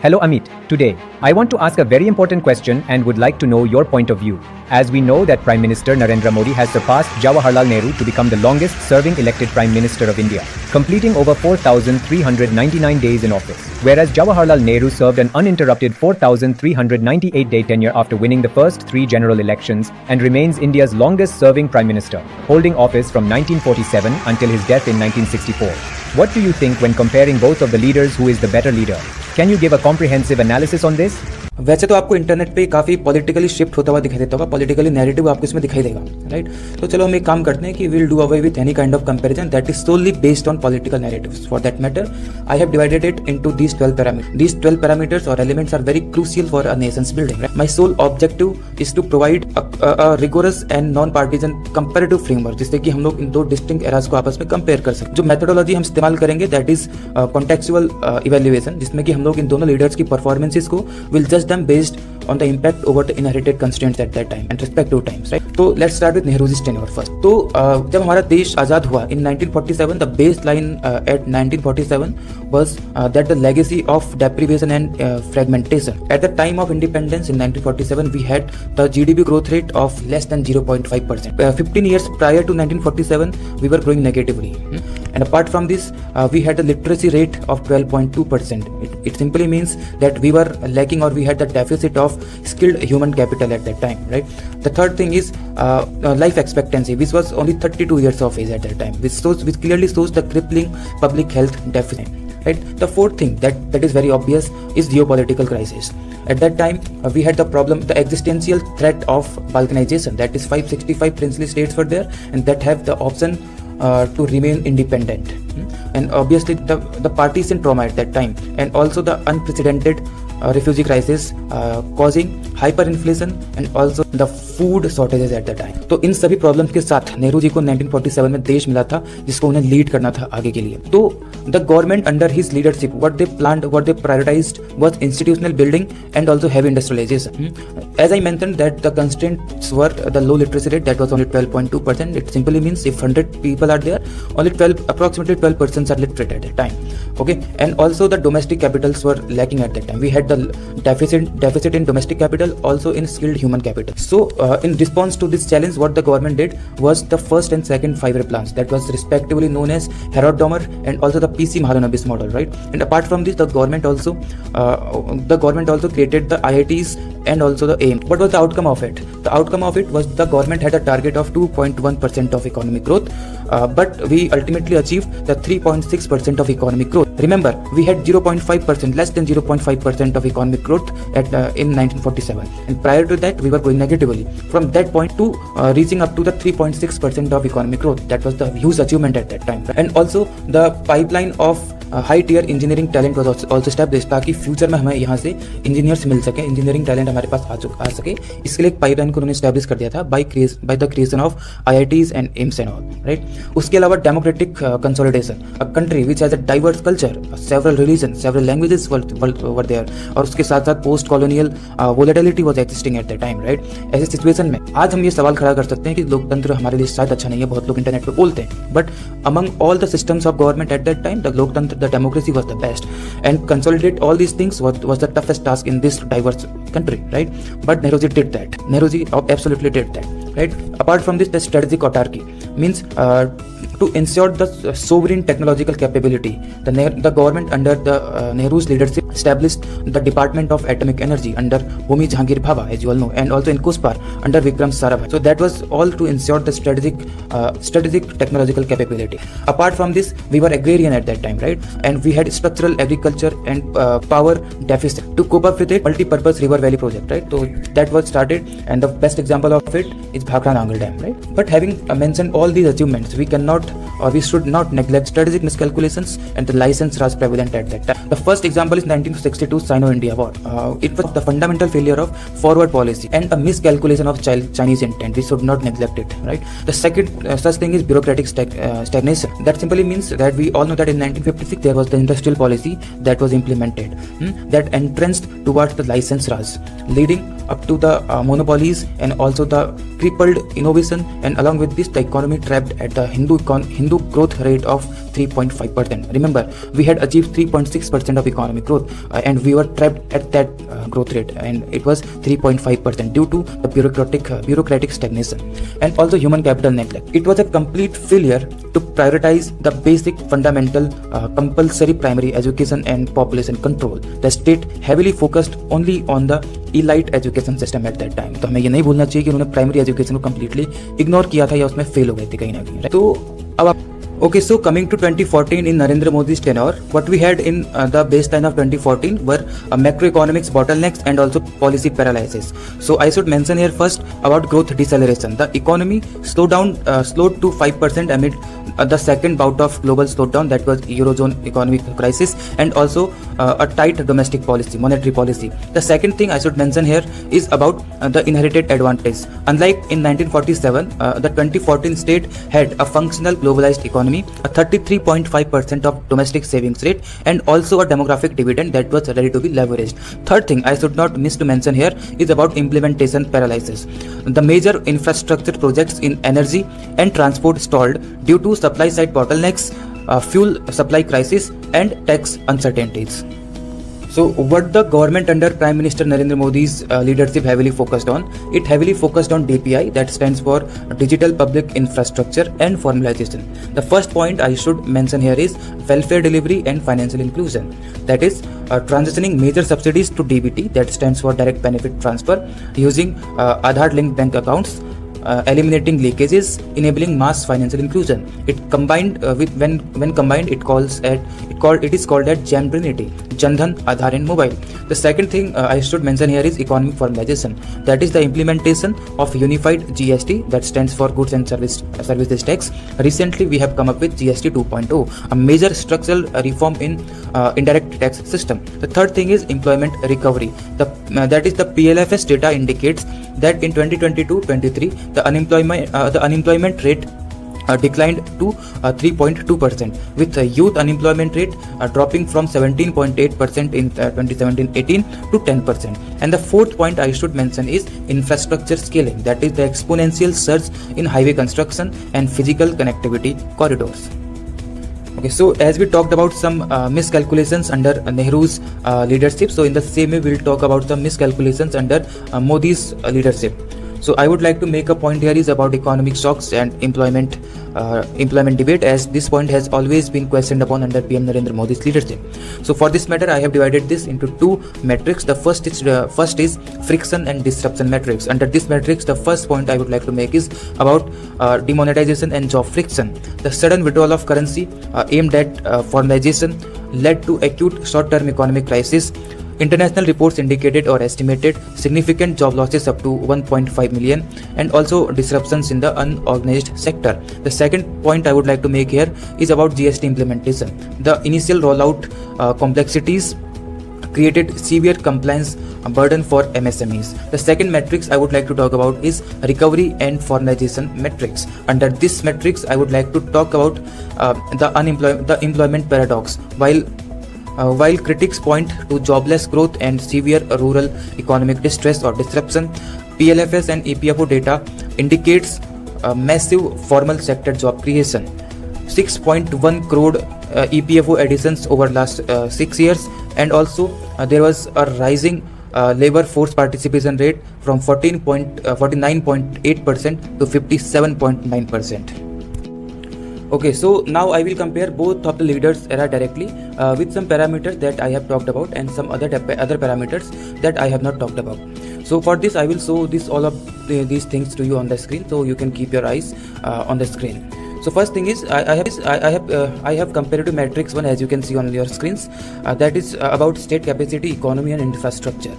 Hello Amit, today, I want to ask a very important question and would like to know your point of view. As we know that Prime Minister Narendra Modi has surpassed Jawaharlal Nehru to become the longest serving elected Prime Minister of India, completing over 4,399 days in office. Whereas Jawaharlal Nehru served an uninterrupted 4,398-day tenure after winning the first 3 general elections and remains India's longest serving Prime Minister, holding office from 1947 until his death in 1964. What do you think when comparing both of the leaders, who is the better leader? Can you give a comprehensive analysis on this? वैसे तो आपको internet पे काफ़ी politically shift होता हुआ दिखाई देता होगा, पॉलिटिकली नैरेटिव आपको इसमें दिखाई देगा, राइट। तो चलो हम एक काम करते हैं कि will do away with any kind of comparison that is solely based on political narratives. For that matter I have divided it into these 12 parameters. These 12 parameters और elements are very crucial for a nations building. My sole objective is to provide a rigorous and non partisan comparative framework, जिससे कि हम लोग इन दो distinct eras को आपस में compare कर सकें। जो मेथोडोलॉजी हम इस्तेमाल करेंगे दैट इज कॉन्टेक्चुअल इवैल्यूएशन, जिसमें कि हम लोग इन दोनों लीडर्स की परफॉर्मेंसेस को विल जज them based on the impact over the inherited constraints at that time and respective times, right? So let's start with Nehru's tenure first. तो जब हमारा देश आजाद हुआ in 1947, the baseline at 1947 was that the legacy of deprivation and fragmentation. At the time of independence in 1947, we had the GDP growth rate of less than 0.5%. 15 years prior to 1947, we were growing negatively. And apart from this, we had a literacy rate of 12.2%. It simply means that we were lacking, or we had the deficit of skilled human capital at that time, right? The third thing is life expectancy, which was only 32 years of age at that time, which clearly shows the crippling public health deficit, right? The fourth thing that is very obvious is geopolitical crisis. At that time, we had the problem, the existential threat of balkanization. That is 565 princely states were there, and that have the option to remain independent. And obviously the partisan trauma at that time, and also the unprecedented refugee crisis causing hyperinflation and also the food shortages at the time. तो इन सभी problems के साथ नेहरू जी को 1947 में देश मिला था, जिसको उन्हें लीड करना था आगे के लिए। तो the government under his leadership, what they planned, what they prioritized was institutional building and also heavy industrialization. As I mentioned that the constraints were the low literacy rate, that was only 12.2%. It simply means if 100 people are there, only approximately 12% are literate at that time. Okay, and also the domestic capitals were lacking at that time. We had the deficit in domestic capital, also in skilled human capital. So in response to this challenge, what the government did was the first and second 5-year plans, that was respectively known as Herod Domer and also the PC Mahalanobis model, right? And apart from this, the government also created the IITs and also the AIM. What was the outcome of it? The outcome of it was the government had a target of 2.1% of economic growth, but we ultimately achieved the 3.6% of economic growth. Remember, we had 0.5%, less than 0.5% of economic growth in 1947, and prior to that we were going negatively. From that point to reaching up to the 3.6% of economic growth, that was the huge achievement at that time. And also the pipeline of high tier engineering talent was also established, ताकि future में हमें यहाँ से engineers मिल सके, engineering talent हमारे पास आ सके। इसके लिए एक पाइपलाइन को उन्होंने एस्टैब्लिश कर दिया था by the creation of IITs and AIIMS and all, right. उसके अलावा democratic consolidation, a country which has a diverse culture, several religion, several languages were there, और उसके साथ साथ post colonial volatility was existing at the time, right. ऐसी situation में आज हम ये सवाल खड़ा कर सकते हैं कि लोकतंत्र हमारे लिए शायद अच्छा नहीं है, बहुत लोग इंटरनेट पर बोलते हैं, but among all the systems of government at that time the लोकतंत्र, the democracy was the best, and consolidate all these things was the toughest task in this diverse country, right? But Nehruji did that. Nehruji absolutely did that, right? Apart from this, the strategic autarky means to ensure the sovereign technological capability. The government under the Nehru's leadership established the Department of Atomic Energy under Homi Jahangir Bhabha, as you all know, and also in Kuspar under Vikram Sarabhai. So that was all to ensure the strategic technological capability. Apart from this, we were agrarian at that time, right? And we had structural agriculture and power deficit. To cope up with it, multi-purpose river valley project, right? So that was started, and the best example of it is Bhakra Nangal Dam, right? But having mentioned all these achievements, we should not neglect strategic miscalculations and the license Raj prevalent at that time. The first example is 1962 Sino-India War. It was the fundamental failure of forward policy and a miscalculation of Chinese intent. We should not neglect it, right? The second such thing is bureaucratic stagnation. That simply means that we all know that in 1956 there was the industrial policy that was implemented, that entrenched towards the license Raj, leading up to the monopolies and also the crippled innovation, and along with this, the economy trapped at the Hindu growth rate of 3.5%. Remember, we had achieved 3.6% of economic growth, and we were trapped at that growth rate, and it was 3.5% due to the bureaucratic stagnation and also human capital neglect. It was a complete failure to prioritize the basic fundamental compulsory primary education and population control. The state heavily focused only on the elite education system at that time. तो हमें ये नहीं भूलना चाहिए कि उन्होंने primary education को completely ignore किया था या उसमें फेल हो गए थे कहीं ना कहीं. तो अब आप Okay, so coming to 2014 in Narendra Modi's tenure, what we had in the baseline of 2014 were macroeconomics bottlenecks and also policy paralysis. So I should mention here first about growth deceleration. The economy slowed to 5% amid the second bout of global slowdown, that was Eurozone economic crisis, and also a tight domestic policy, monetary policy. The second thing I should mention here is about the inherited advantage. Unlike in 1947, the 2014 state had a functional globalized economy, a 33.5% of domestic savings rate, and also a demographic dividend that was ready to be leveraged. Third thing I should not miss to mention here is about implementation paralysis. The major infrastructure projects in energy and transport stalled due to supply side bottlenecks, fuel supply crisis, and tax uncertainties. So what the government under Prime Minister Narendra Modi's leadership heavily focused on? It heavily focused on DPI, that stands for Digital Public Infrastructure and Formalization. The first point I should mention here is welfare delivery and financial inclusion. That is transitioning major subsidies to DBT, that stands for Direct Benefit Transfer, using Aadhaar linked bank accounts, eliminating leakages, enabling mass financial inclusion. It combined when combined, it is called as Gyaan Trinity: Jan Dhan, Aadhaar and Mobile. The second thing I should mention here is economic formalization. That is the implementation of unified GST, that stands for Goods and Services Tax. Recently, we have come up with GST 2.0, a major structural reform in indirect tax system. The third thing is employment recovery. That is the PLFS data indicates that in 2022-23 the unemployment rate declined to 3.2%, with the youth unemployment rate dropping from 17.8% in 2017-18 to 10%. And the fourth point I should mention is infrastructure scaling, that is the exponential surge in highway construction and physical connectivity corridors. Okay, so as we talked about some miscalculations under Nehru's leadership, so in the same way we'll talk about some miscalculations under Modi's leadership. So I would like to make a point here is about economic shocks and employment debate, as this point has always been questioned upon under PM Narendra Modi's leadership. So for this matter, I have divided this into two metrics. The first is friction and disruption metrics. Under this metrics, the first point I would like to make is about demonetization and job friction. The sudden withdrawal of currency aimed at formalization led to acute short-term economic crisis. International reports indicated or estimated significant job losses up to 1.5 million, and also disruptions in the unorganized sector. The second point I would like to make here is about GST implementation. The initial rollout complexities created severe compliance burden for MSMEs. The second metrics I would like to talk about is recovery and formalization metrics. Under this metrics, I would like to talk about the employment paradox. While critics point to jobless growth and severe rural economic distress or disruption, PLFS and EPFO data indicates massive formal sector job creation. 6.1 crore EPFO additions over last 6 years, and also there was a rising labor force participation rate from 49.8% to 57.9%. Okay, so now I will compare both of the leaders' era directly with some parameters that I have talked about and some other parameters that I have not talked about. So for this, I will show all of these things to you on the screen, so you can keep your eyes on the screen. So first thing is I have comparative matrix 1, as you can see on your screens, that is about state capacity, economy and infrastructure.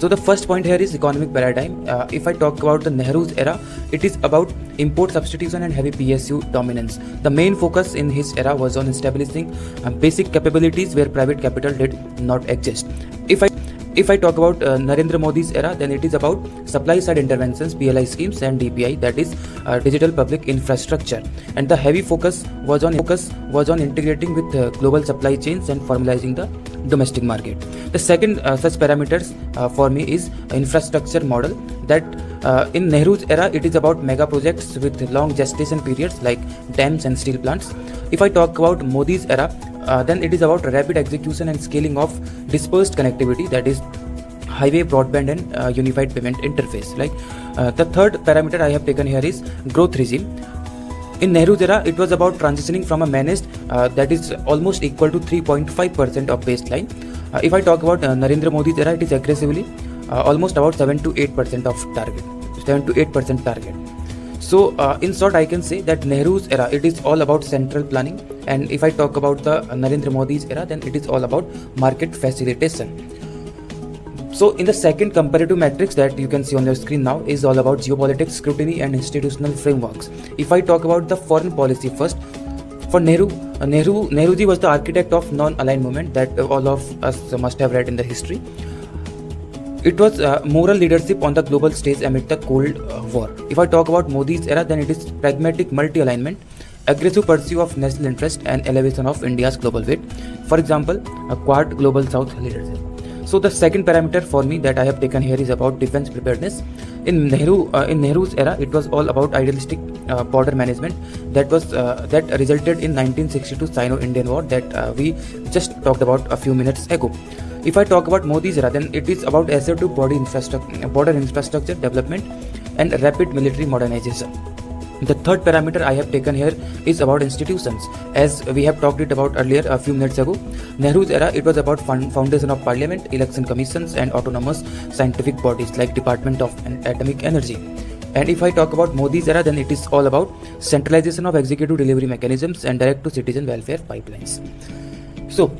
So the first point here is economic paradigm. If I talk about the Nehru's era, it is about import substitution and heavy PSU dominance. The main focus in his era was on establishing basic capabilities where private capital did not exist. If I talk about Narendra Modi's era, then it is about supply side interventions, PLI schemes and DPI, that is digital public infrastructure. And the heavy focus was on integrating with global supply chains and formalizing the domestic market. The second such parameters for me is infrastructure model, that In Nehru's era, it is about mega projects with long gestation periods like dams and steel plants. If I talk about Modi's era, then it is about rapid execution and scaling of dispersed connectivity, that is highway, broadband and unified payment interface. The third parameter I have taken here is growth regime. In Nehru's era, it was about transitioning from a managed that is almost equal to 3.5% of baseline. If I talk about Narendra Modi's era, it is aggressively almost about 7 to 8% of target, 7 to 8% target. So in short, I can say that Nehru's era, it is all about central planning, and if I talk about the Narendra Modi's era, then it is all about market facilitation. So in the second comparative matrix that you can see on your screen now is all about geopolitics, scrutiny and institutional frameworks. If I talk about the foreign policy first, for Nehruji was the architect of non-aligned movement that all of us must have read in the history. It was moral leadership on the global stage amid the Cold War. If I talk about Modi's era, then it is pragmatic multi-alignment, aggressive pursuit of national interest and elevation of India's global weight. For example, a Quad Global South leadership. So the second parameter for me that I have taken here is about defense preparedness. In Nehru's era, it was all about idealistic border management that resulted in 1962 Sino-Indian War that we just talked about a few minutes ago. If I talk about Modi's era, then it is about assertive border infrastructure development and rapid military modernization. The third parameter I have taken here is about institutions. As we have talked it about earlier a few minutes ago, Nehru's era, it was about foundation of parliament, election commissions and autonomous scientific bodies like Department of Atomic Energy. And if I talk about Modi's era, then it is all about centralization of executive delivery mechanisms and direct to citizen welfare pipelines. So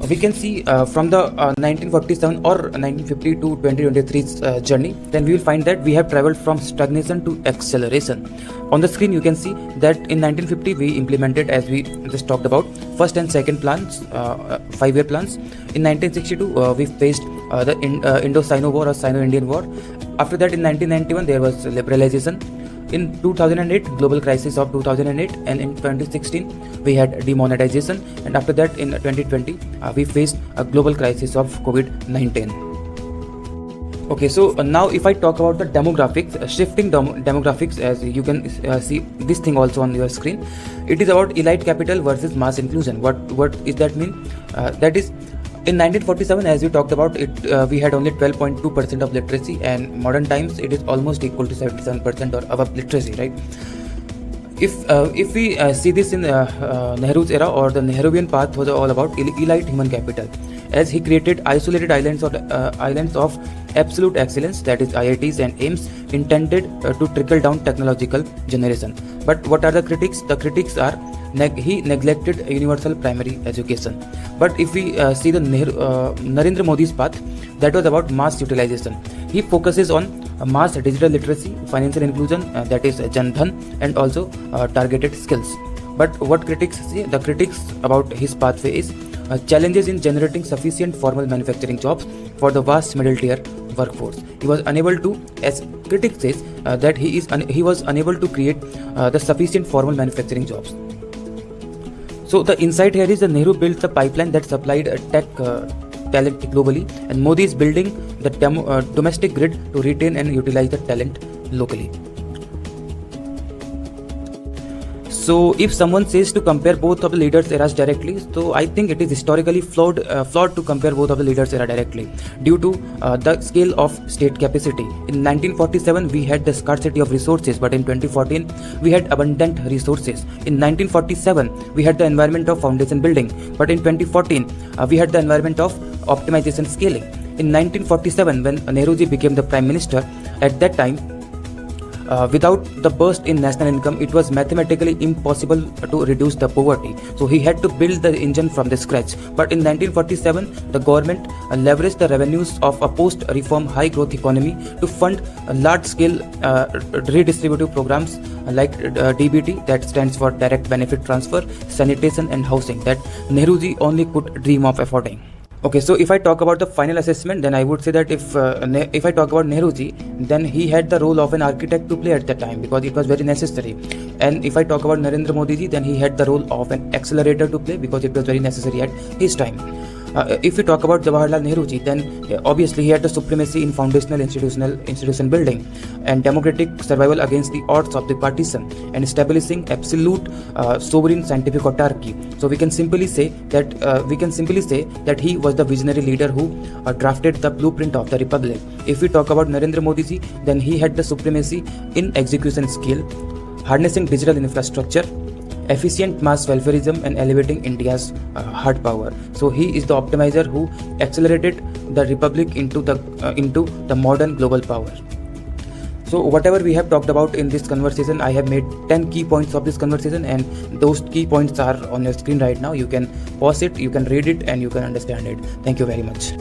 we can see from the 1947 or 1950 to 2023 journey, then we will find that we have traveled from stagnation to acceleration. On the screen you can see that in 1950 we implemented, as we just talked about, first and second plans, 5-year plans. In 1962 we faced the Indo-Sino War or Sino-Indian War. After that in 1991 there was liberalization. In 2008, global crisis of 2008, and in 2016 we had demonetization, and after that in 2020 we faced a global crisis of COVID-19. Okay, so now if I talk about the demographics, shifting demographics, as you can see this thing also on your screen, it is about elite capital versus mass inclusion. What is that mean? That is, in 1947, as we talked about it, we had only 12.2% of literacy, and modern times it is almost equal to 77% or above literacy, right? If we see this in Nehru's era, or the Nehruvian path was all about elite human capital, as he created isolated islands of absolute excellence, that is IITs and AIMS, intended to trickle down technological generation. But what are the critics? The critics are he neglected universal primary education. But if we see the Narendra Modi's path, that was about mass utilization. He focuses on mass digital literacy, financial inclusion, that is Jan Dhan, and also targeted skills. But what critics say? The critics about his pathway is challenges in generating sufficient formal manufacturing jobs for the vast middle tier workforce. He was unable to, as critics says, that he was unable to create the sufficient formal manufacturing jobs. So the insight here is that Nehru built the pipeline that supplied tech talent globally, and Modi is building the domestic grid to retain and utilize the talent locally. So if someone says to compare both of the leaders' eras directly, so I think it is historically flawed to compare both of the leaders' era directly, due to the scale of state capacity. In 1947 we had the scarcity of resources, but in 2014 we had abundant resources. In 1947 we had the environment of foundation building, but in 2014 we had the environment of optimization scaling. In 1947, when Nehruji became the Prime Minister, at that time, without the burst in national income, it was mathematically impossible to reduce the poverty. So he had to build the engine from the scratch. But in 1947, the government leveraged the revenues of a post-reform high-growth economy to fund large-scale redistributive programs like DBT, that stands for Direct Benefit Transfer, sanitation and housing, that Nehruji only could dream of affording. Okay, so if I talk about the final assessment, then I would say that if I talk about Nehruji, then he had the role of an architect to play at that time, because it was very necessary. And if I talk about Narendra Modi ji, then he had the role of an accelerator to play, because it was very necessary at his time. If we talk about Jawaharlal Nehru ji, then obviously he had the supremacy in foundational institution building and democratic survival against the odds of the partisan and establishing absolute sovereign scientific autarky. So we can simply say that he was the visionary leader who drafted the blueprint of the republic. If we talk about Narendra Modi ji, then he had the supremacy in execution skill, harnessing digital infrastructure, efficient mass welfareism, and elevating India's hard power. So he is the optimizer who accelerated the republic into the modern global power. So whatever we have talked about in this conversation, I have made 10 key points of this conversation, and those key points are on your screen right now. You can pause it, you can read it, and you can understand it. Thank you very much.